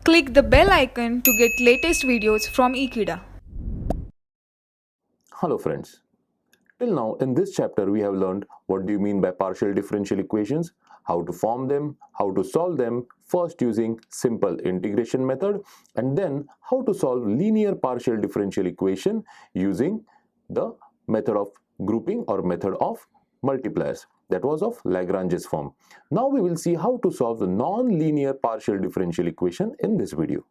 Click the bell icon to get latest videos from Ekeeda. Hello friends. Till now in this chapter we have learned what do you mean by partial differential equations, how to form them, how to solve them, first using simple integration method, and then how to solve linear partial differential equation using the method of grouping or method of multipliers, that was of Lagrange's form. Now we will see how to solve the non-linear partial differential equation in this video.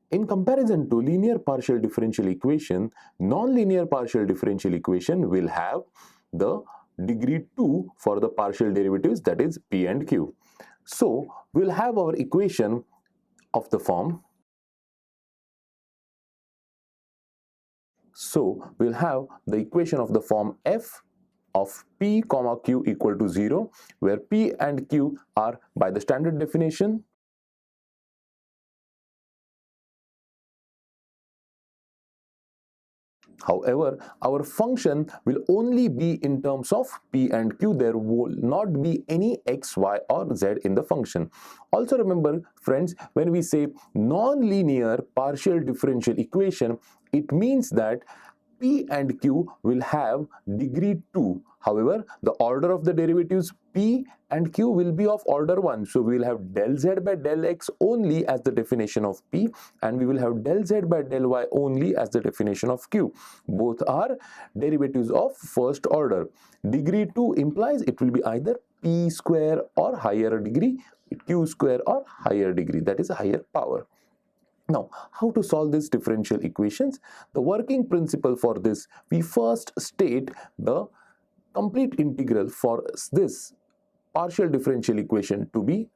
In comparison to linear partial differential equation, non-linear partial differential equation will have the degree 2 for the partial derivatives, that is p and q. So we'll have our equation of the form. So we'll have the equation of the form f of p comma q equal to 0, where p and q are by the standard definition. However, our function will only be in terms of p and q. There will not be any x, y or z in the function. Also remember friends, when we say non-linear partial differential equation, it means that p and q will have degree 2. However, the order of the derivatives p and q will be of order 1. So we will have del z by del x only as the definition of p, and we will have del z by del y only as the definition of q. Both are derivatives of first order. Degree 2 implies it will be either p square or higher degree, q square or higher degree, that is a higher power. Now, how to solve these differential equations? The working principle for this, we first state the complete integral for this partial differential equation to be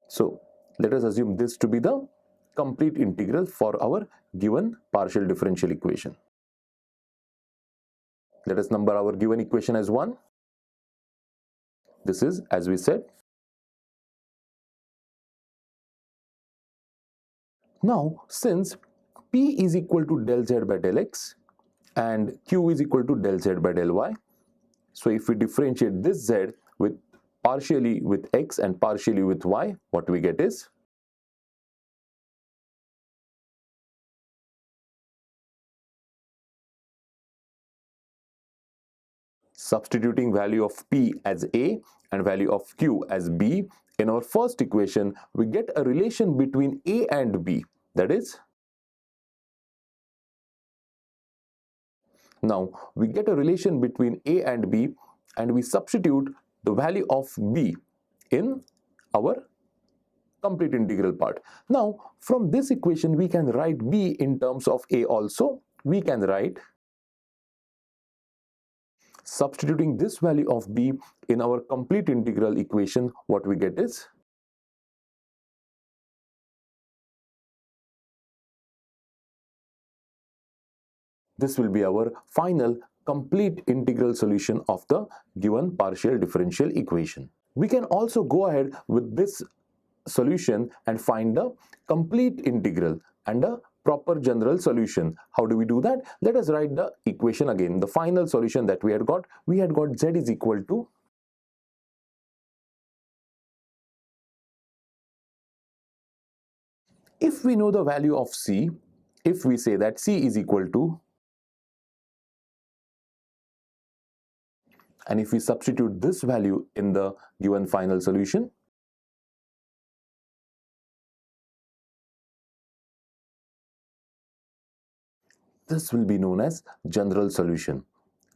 so. Let us assume this to be the complete integral for our given partial differential equation. Let us number our given equation as 1. This is, as we said. Now, since p is equal to del z by del x and q is equal to del z by del y, so if we differentiate this z with partially with x and partially with y, what we get is substituting value of p as a and value of q as b. In our first equation, we get a relation between a and b, that is, now we get a relation between a and b, and we substitute the value of b in our complete integral part. Now from this equation we can write b in terms of a also. We can write, substituting this value of b in our complete integral equation, what we get is this will be our final complete integral solution of the given partial differential equation. We can also go ahead with this solution and find the complete integral and a proper general solution. How do we do that? Let us write the equation again. The final solution that we had got z is equal to if we know the value of c, if we say that c is equal to, and if we substitute this value in the given final solution, this will be known as general solution.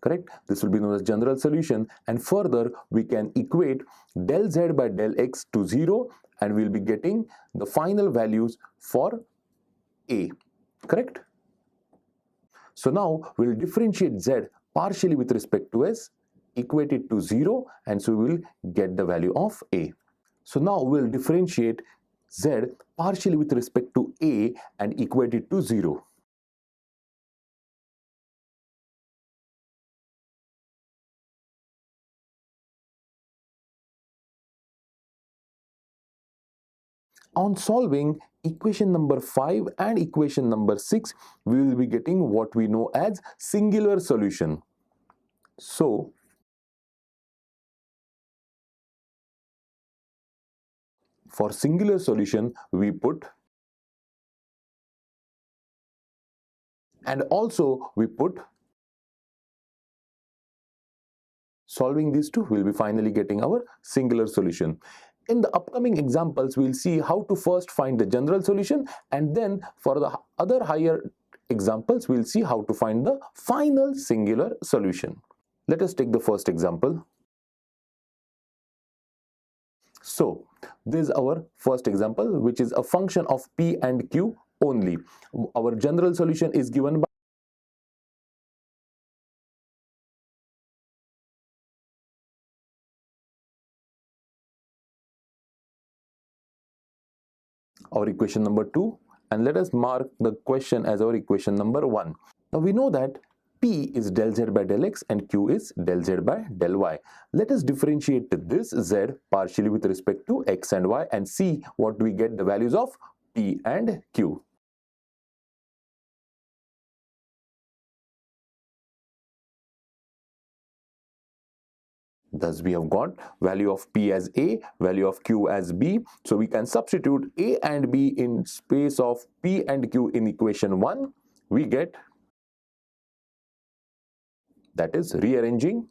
Correct? This will be known as general solution, and further we can equate del z by del x to 0, and we'll be getting the final values for a. Correct? So now we'll differentiate z partially with respect to s, equate it to 0, and so we will get the value of a. So now we'll differentiate z partially with respect to a and equate it to 0. On solving equation number 5 and equation number 6, we will be getting what we know as singular solution. So, for singular solution, we put, and also we put, solving these two, we'll be finally getting our singular solution. In the upcoming examples, we'll see how to first find the general solution, and then for the other higher examples, we'll see how to find the final singular solution. Let us take the first example. So, this is our first example, which is a function of p and q only. Our general solution is given by our equation number 2, and let us mark the question as our equation number 1. Now we know that p is del z by del x and q is del z by del y. Let us differentiate this z partially with respect to x and y and see what we get the values of p and q. Thus we have got value of p as a, value of q as b. So we can substitute a and b in space of p and q in equation 1. We get, that is rearranging,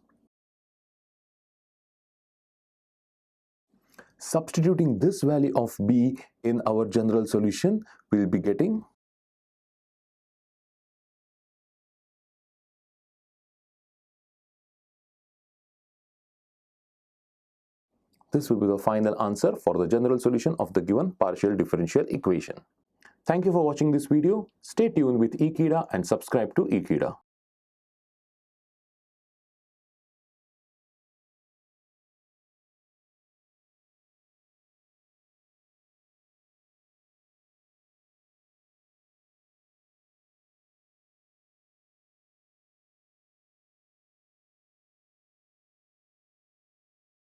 substituting this value of b in our general solution, we will be getting this will be the final answer for the general solution of the given partial differential equation. Thank you for watching this video. Stay tuned with Ekeeda and subscribe to Ekeeda.